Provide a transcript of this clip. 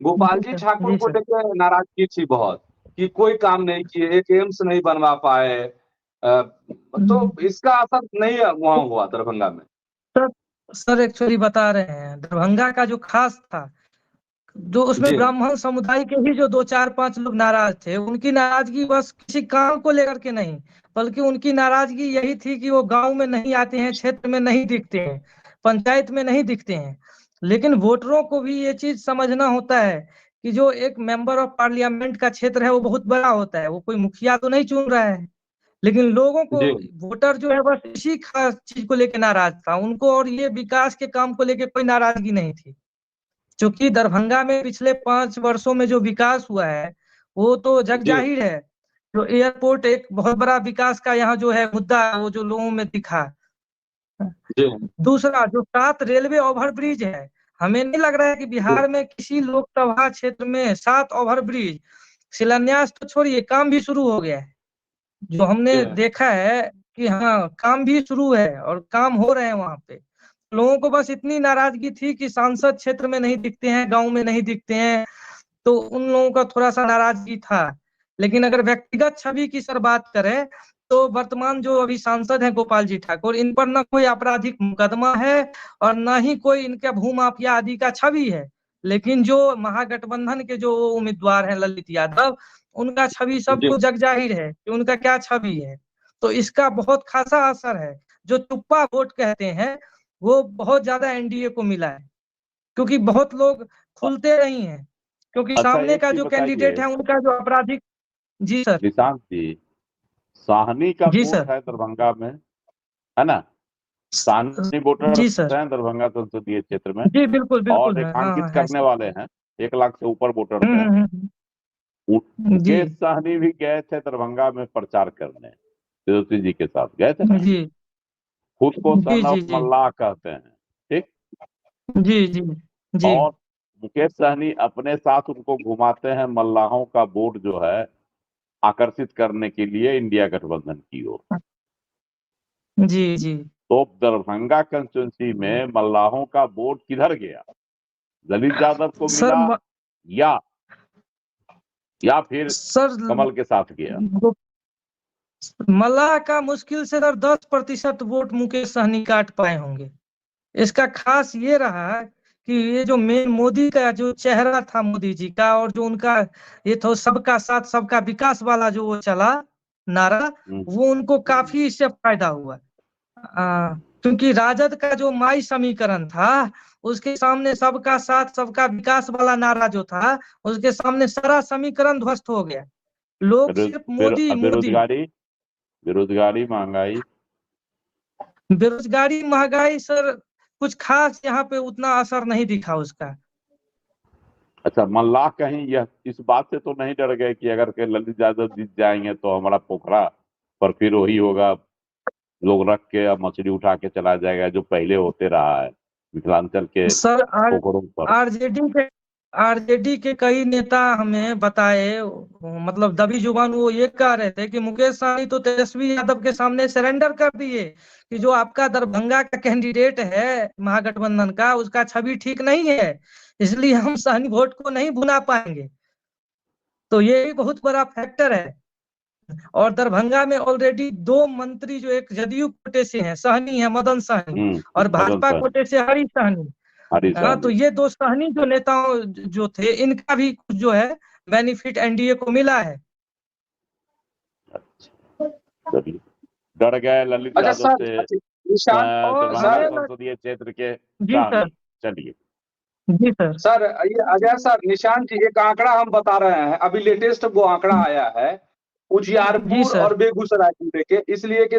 गोपाल जी जी sir. Thakur ji को sir. लेकर नाराजगी थी बहुत कि कोई काम नहीं किए, एक एम्स नहीं बनवा पाए। तो इसका असर नहीं वहां हुआ दरभंगा में। सर सर एक्चुअली बता रहे हैं, दरभंगा का जो खास था, जो उसमें जी ब्राह्मण समुदाय के ही जो 2 4 5 लोग नाराज थे, उनकी नाराजगी बस किसी काम को लेकर के नहीं, बल्कि उनकी नाराजगी यही थी कि वो गांव में नहीं आते हैं, क्षेत्र में नहीं दिखते हैं, पंचायत में नहीं दिखते हैं। लेकिन वोटरों को भी ये चीज समझना होता है कि जो एक मेंबर ऑफ पार्लियामेंट का क्षेत्र है वो बहुत बड़ा होता है, वो कोई मुखिया तो नहीं चुन रहा है। लेकिन लोगों को, जी वोटर जो है बस इसी खास चीज को लेकर नाराज था, उनको और ये विकास के काम को लेकर कोई नाराजगी नहीं थी। क्योंकि दरभंगा में पिछले 5 वर्षों में जो विकास हुआ है वो तो जग जी जाहिर है। जो एयरपोर्ट एक बहुत बड़ा विकास का यहाँ जो है मुद्दा है, वो जो लोगों में दिखा। जी दूसरा, जो 7 रेलवे ओवरब्रिज है, हमें नहीं लग रहा है कि बिहार में किसी लोकसभा क्षेत्र में 7 ओवरब्रिज, शिलान्यास तो छोड़िए, काम भी शुरू हो गया है। जो जी हमने देखा है कि हाँ, काम भी शुरू है और काम हो रहे हैं वहां पे। लोगों को बस इतनी नाराजगी थी कि सांसद क्षेत्र में नहीं दिखते हैं, गांव में नहीं दिखते हैं, तो उन लोगों का थोड़ा सा नाराजगी था। लेकिन अगर व्यक्तिगत छवि की सर बात करें, तो वर्तमान जो अभी सांसद हैं गोपाल जी ठाकुर, इन पर न कोई आपराधिक मुकदमा है और न ही कोई इनके भूमाफिया आदि का छवि है। लेकिन जो महागठबंधन के जो उम्मीदवार हैं ललित यादव, उनका छवि जी सबको जग जाहिर है कि उनका क्या छवि है। तो इसका बहुत खासा असर है। जो टुप्पा वोट कहते हैं, वो बहुत ज्यादा एनडीए को मिला है, क्योंकि बहुत लोग खुलते नहीं हैं, क्योंकि अच्छा, सामने एक का चीज जो कैंडिडेट बताइए है उनका जो आपराधिक। जी सर। निशांत जी, साहनी का जी वोट सर। है दरभंगा में, है ना? साहनी वोटर जी सर। हैं दरभंगा संसदीय क्षेत्र में जी बिल्कुल और बिल्कुल है, हाँ रेखांकित हाँ है करने सर। वाले हैं, 1 लाख से ऊपर वोटर्स हैं। जी मुकेश साहनी भी गए थे दरभंगा में प्रचार करने, तेजस्वी जी के साथ गए थे ना। जी खुद को जी सन जी ऑफ जी मल्लाह कहते हैं, ठीक। जी जी जी और मुकेश सहनी अपने साथ उनको घुमाते हैं मल्लाहों का वोट जो है आकर्षित करने के लिए इंडिया गठबंधन की ओर। जी जी तो दरभंगा कंस्टिट्यूंसी में मल्लाहों का वोट किधर गया? ललित यादव को सर मिला या फिर सर कमल के साथ गया? मल्लाह का मुश्किल से सर 10% वोट मुकेश सहनी काट पाए होंगे। इसका खास ये रहा कि ये जो मेन मोदी का जो चेहरा था, मोदी जी का, और जो उनका ये तो सबका साथ सबका विकास वाला जो वो चला नारा, वो उनको काफी इससे फायदा हुआ। क्योंकि राजद का जो माई समीकरण था, उसके सामने सबका साथ सबका विकास वाला नारा जो था, उसके सामने सारा समीकरण ध्वस्त हो गया। लोग सिर्फ मोदी मोदी। बेरोजगारी, महंगाई। बेरोजगारी महंगाई सर कुछ खास यहाँ पे उतना असर नहीं दिखा उसका। अच्छा, मल्लाह कहीं यह इस बात से तो नहीं डर गए कि अगर के ललित यादव जीत जाएंगे तो हमारा पोखरा पर फिर वही होगा, लोग रख के अब मछली उठा के चला जाएगा जो पहले होते रहा है मिथिलांचल के सर पोखरों पर? आरजेडी के कई नेता हमें बताए, मतलब दबी जुबान वो ये कह रहे थे कि मुकेश सहनी तो तेजस्वी यादव के सामने सरेंडर कर दिए कि जो आपका दरभंगा का कैंडिडेट है महागठबंधन का, उसका छवि ठीक नहीं है, इसलिए हम सहनी वोट को नहीं भुना पाएंगे। तो ये भी बहुत बड़ा फैक्टर है। और दरभंगा में ऑलरेडी 2 मंत्री जो एक जदयू कोटे से हैं, सहनी है मदन सहनी, और मदन भाजपा सहनी, कोटे से हरी सहनी। हरी हाँ, तो सहनी। ये 2 सहनी जो नेताओं जो थे, इनका भी कुछ जो है बेनिफिट एनडीए को मिला है। चलिए, डर गए ललित अच्छा यादव सर, से अच्छा, निशान और दरभंगा हमें संसदीय क्षेत्र के जी सर। सहनी। चलिए जी सर। सर ये अजय सर, निशांत जी एक आंकड़ा हम बता रहे हैं, अभी लेटेस्ट वो आंकड़ा आया है जी उजियारपुर सर। और बेगूसराय को लेके, इसलिए कि